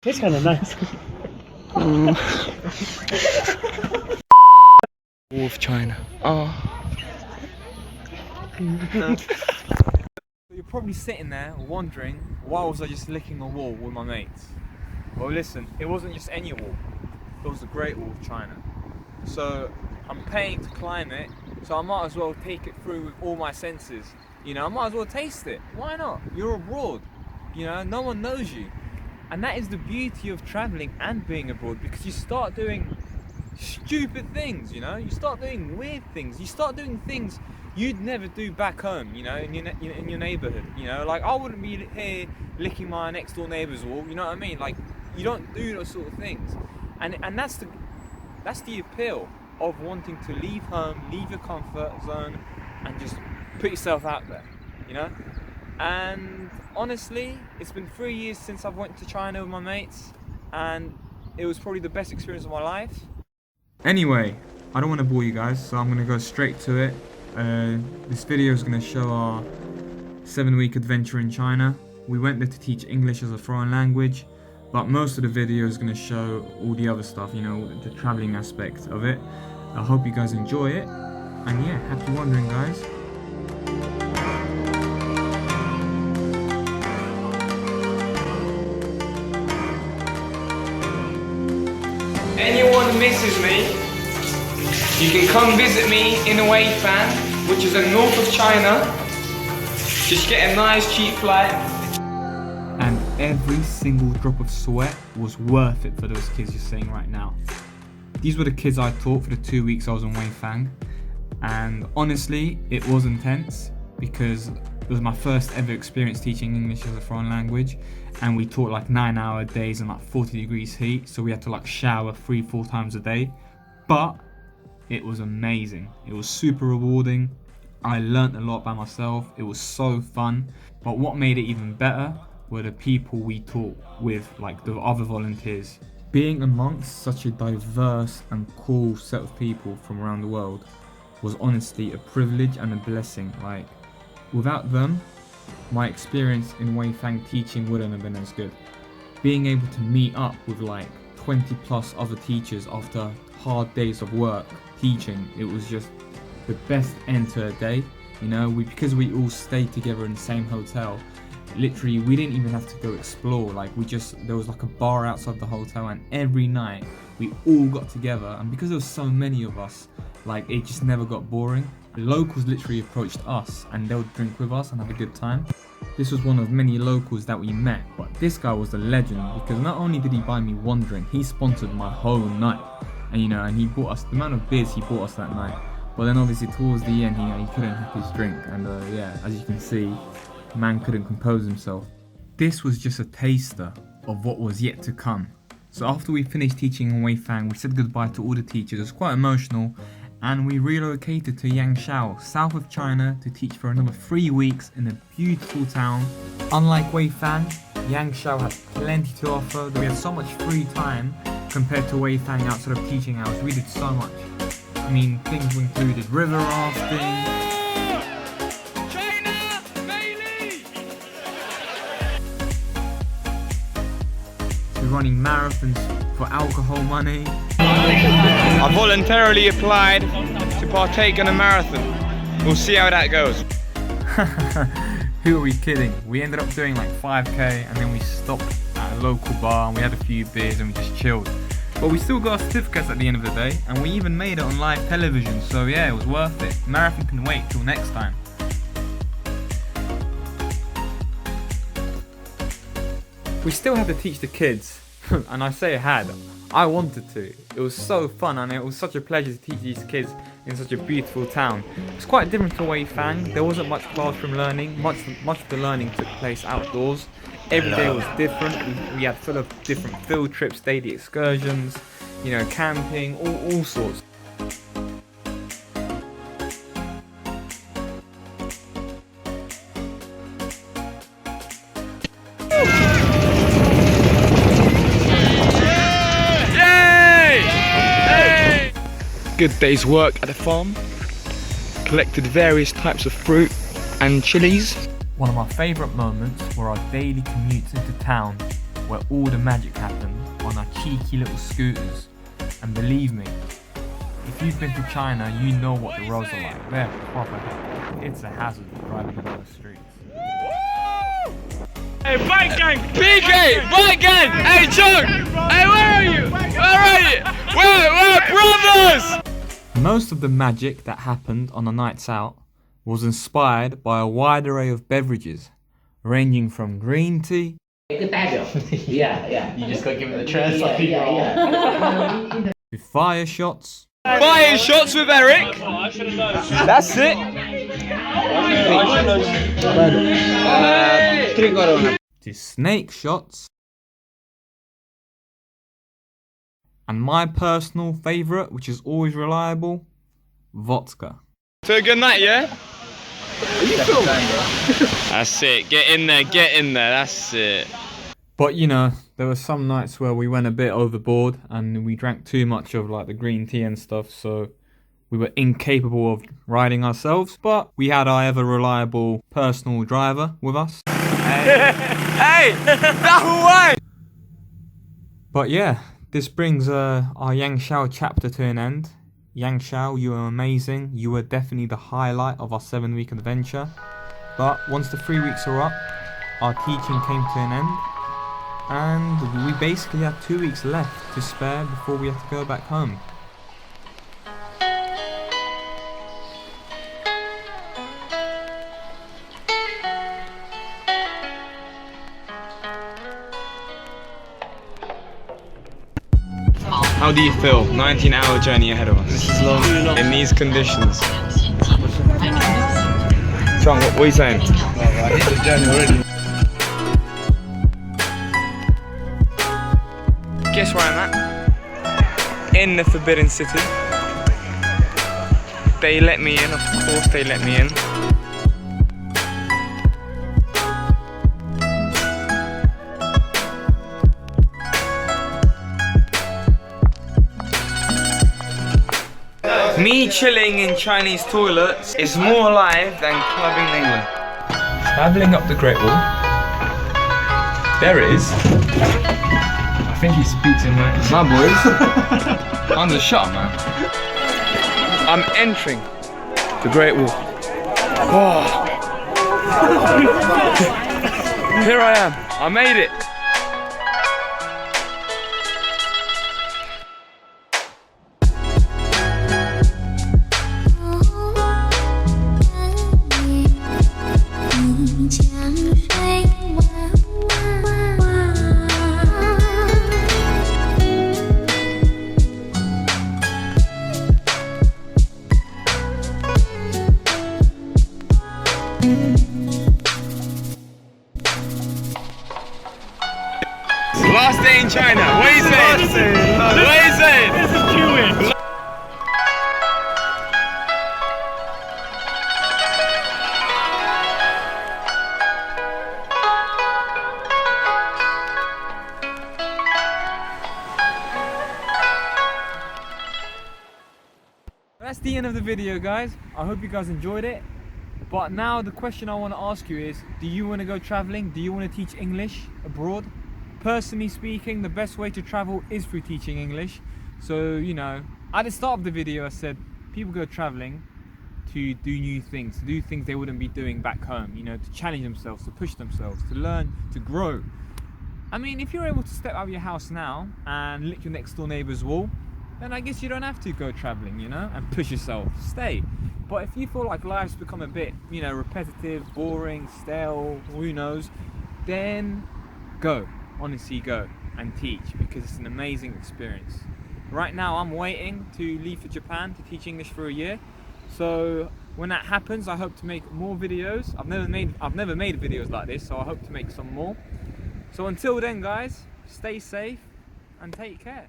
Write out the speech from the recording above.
It's kind of nice. Wall of China. Oh. You're probably sitting there wondering, why was I just licking a wall with my mates? Well listen, it wasn't just any wall, it was the Great Wall of China. So I'm paying to climb it, so I might as well take it through with all my senses. You know, I might as well taste it. Why not? You're abroad, you know, no one knows you. And that is the beauty of traveling and being abroad, because you start doing stupid things, you know, you start doing weird things, you start doing things you'd never do back home, you know, in your neighborhood, you know, like I wouldn't be here licking my next door neighbor's wall, you know what I mean, like you don't do those sort of things, and that's the appeal of wanting to leave home, leave your comfort zone, and just put yourself out there, you know. And honestly, it's been 3 years since I've went to China with my mates, and it was probably the best experience of my life. Anyway, I don't want to bore you guys, so I'm going to go straight to it. This video is going to show our 7-week adventure in China. We went there to teach English as a foreign language, but most of the video is going to show all the other stuff, you know, the traveling aspect of it. I hope you guys enjoy it, and yeah, happy wandering, guys. Anyone who misses me, you can come visit me in Weifang, which is in north of China. Just get a nice cheap flight. And every single drop of sweat was worth it for those kids you're seeing right now. These were the kids I taught for the 2 weeks I was in Weifang. And honestly, it was intense because it was my first ever experience teaching English as a foreign language, and we taught like 9-hour days in like 40 degrees heat, so we had to like shower 3-4 times a day. But it was amazing. It was super rewarding. I learnt a lot by myself. It was so fun. But what made it even better were the people we taught with, like the other volunteers. Being amongst such a diverse and cool set of people from around the world was honestly a privilege and a blessing. Like, without them, my experience in Weifang teaching wouldn't have been as good. Being able to meet up with like 20 plus other teachers after hard days of work teaching, it was just the best end to a day. You know, because we all stayed together in the same hotel, literally we didn't even have to go explore. Like there was like a bar outside the hotel, and every night we all got together, and because there was so many of us, like it just never got boring. The locals literally approached us and they would drink with us and have a good time. This was one of many locals that we met, but this guy was a legend because not only did he buy me one drink, he sponsored my whole night. And you know, and he bought us the amount of beers he bought us that night. But then obviously towards the end, he couldn't have his drink, and yeah, as you can see, man couldn't compose himself. This was just a taster of what was yet to come. So after we finished teaching in Weifang, we said goodbye to all the teachers. It was quite emotional, and we relocated to Yangshao, south of China, to teach for another 3 weeks in a beautiful town. Unlike Weifang, Yangshao had plenty to offer. We had so much free time compared to Weifang outside of teaching hours. We did so much. I mean, things included river rafting, to running marathons for alcohol money. I voluntarily applied to partake in a marathon. We'll see how that goes. Who are we kidding? We ended up doing like 5k, and then we stopped at a local bar and we had a few beers and we just chilled. But we still got our certificates at the end of the day, and we even made it on live television, so yeah, it was worth it. Marathon can wait till next time. We still had to teach the kids, and I say had. I wanted to. It was so fun, and it was such a pleasure to teach these kids in such a beautiful town. It's quite different to Weifang. There wasn't much classroom learning. Much of the learning took place outdoors. Every day was different. We had full of different field trips, daily excursions, you know, camping, all sorts. Good day's work at the farm. Collected various types of fruit and chilies. One of my favourite moments were our daily commutes into town, where all the magic happened on our cheeky little scooters. And believe me, if you've been to China, you know what the roads are like. They're proper hectic. It's a hazard driving on those streets. Hey, bike gang! PK! Bike gang! Hey, Chuck! Hey, where are you? Where are you? We're brothers! Most of the magic that happened on the nights out was inspired by a wide array of beverages, ranging from green tea. Yeah. You just got given the translate. To fire shots. Fire shots with Eric! That's it! To snake shots. And my personal favourite, which is always reliable, vodka. So good night, yeah? That's it, get in there, that's it. But you know, there were some nights where we went a bit overboard and we drank too much of like the green tea and stuff, so we were incapable of riding ourselves, but we had our ever reliable personal driver with us. Hey! No way! But yeah, this brings our Yangshao chapter to an end. Yangshao, you are amazing. You were definitely the highlight of our 7-week adventure. But once the 3 weeks are up, our teaching came to an end. And we basically had 2 weeks left to spare before we had to go back home. How do you feel? 19-hour journey ahead of us. This is long. In these conditions. Sean, what are you saying? I hit the journey already. Guess where I'm at? In the Forbidden City. They let me in, of course they let me in. Me chilling in Chinese toilets is more alive than clubbing in England. Travelling up the Great Wall. There it is. I think he speaks in there. My boys. I'm the shot, man. I'm entering the Great Wall. Oh. Here I am. I made it. Last day in China. What are you saying? What are you saying? This is Jewish. That's the end of the video, guys. I hope you guys enjoyed it. But now the question I want to ask you is, do you want to go traveling? Do you want to teach English abroad? Personally speaking, the best way to travel is through teaching English. So, you know, at the start of the video I said people go traveling to do new things, to do things they wouldn't be doing back home, you know, to challenge themselves, to push themselves, to learn, to grow. I mean, if you're able to step out of your house now and lick your next door neighbour's wall, then I guess you don't have to go traveling, you know, and push yourself, stay. But if you feel like life's become a bit, you know, repetitive, boring, stale, who knows, then go. Honestly, go and teach, because it's an amazing experience. Right now I'm waiting to leave for Japan to teach English for a year, so when that happens I hope to make more videos. I've never made videos like this, so I hope to make some more. So until then, guys, stay safe and take care.